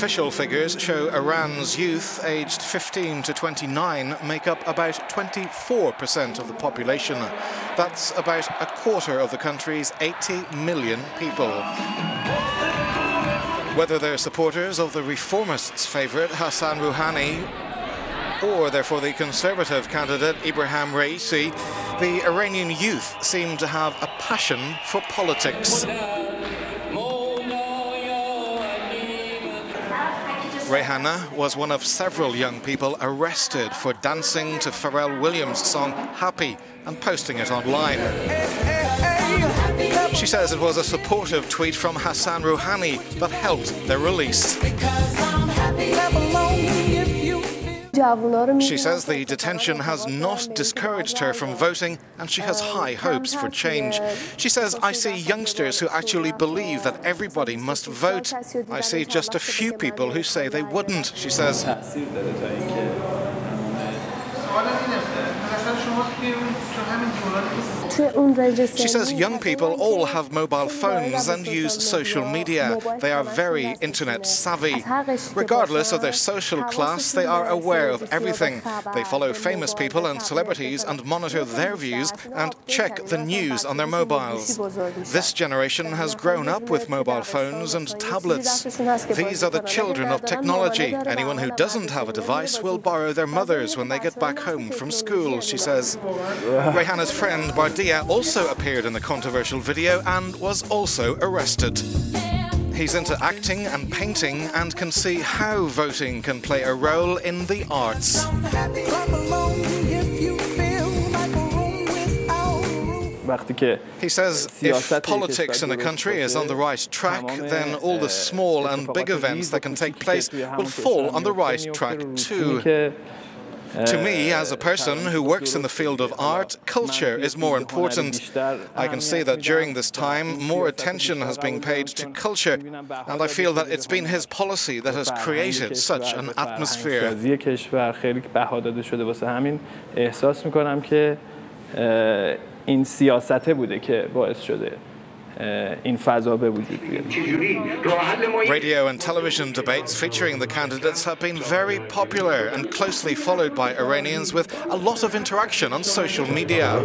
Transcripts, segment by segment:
Official figures show Iran's youth aged 15 to 29 make up about 24% of the population. That's about a quarter of the country's 80 million people. Whether they're supporters of the reformists' favourite Hασάν Ροχανί or they're for the conservative candidate Ebrahím Rαϊσί, the Iranian youth seem to have a passion for politics. Rajana was one of several young people arrested for dancing to Pharrell Williams' song Happy and posting it online. She says it was a supportive tweet from Hασάν Ροχανί that helped their release. She says the detention has not discouraged her from voting and she has high hopes for change. She says, I see youngsters who actually believe that everybody must vote. I see just a few people who say they wouldn't, she says. She says young people all have mobile phones and use social media. They are very internet savvy. Regardless of their social class, they are aware of everything. They follow famous people and celebrities and monitor their views and check the news on their mobiles. This generation has grown up with mobile phones and tablets. These are the children of technology. Anyone who doesn't have a device will borrow their mother's when they get back home from school, she says. Rajana's friend Bardia also appeared in the controversial video and was also arrested. He's into acting and painting and can see how voting can play a role in the arts. He says if politics in a country is on the right track, then all the small and big events that can take place will fall on the right track too. To me, as a person who works in the field of art, culture is more important. I can see that during this time, more attention has been paid to culture, and I feel that it's been his policy that has created such an atmosphere. Radio and television debates featuring the candidates have been very popular and closely followed by Iranians with a lot of interaction on social media.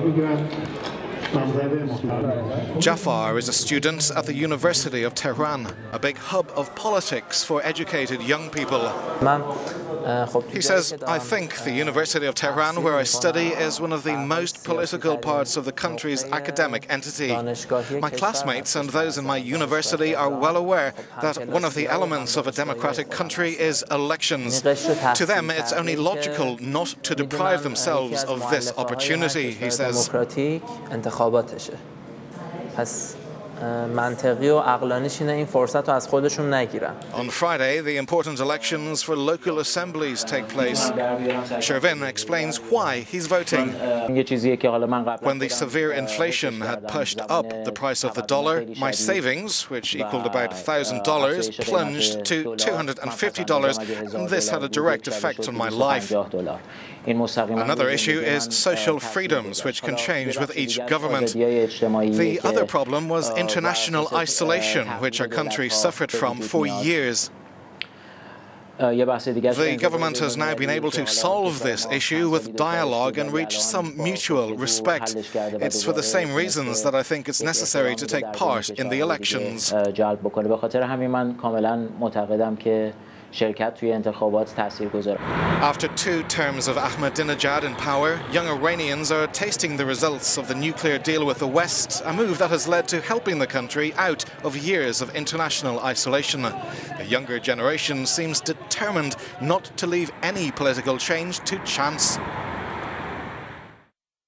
Jafar is a student at the University of Tehran, a big hub of politics for educated young people. He says, I think the University of Tehran, where I study, is one of the most political parts of the country's academic entity. My classmates and those in my university are well aware that one of the elements of a democratic country is elections. To them, it's only logical not to deprive themselves of this opportunity, he says. On Friday, the important elections for local assemblies take place. Shervin explains why he's voting. When the severe inflation had pushed up the price of the dollar, my savings, which equaled about $1,000, plunged to $250, and this had a direct effect on my life. Another issue is social freedoms, which can change with each government. The other problem was international isolation, which our country suffered from for years. The government has now been able to solve this issue with dialogue and reach some mutual respect. It's for the same reasons that I think it's necessary to take part in the elections. After 2 terms of Ahmadinejad in power, young Iranians are tasting the results of the nuclear deal with the West, a move that has led to helping the country out of years of international isolation. The younger generation seems determined not to leave any political change to chance.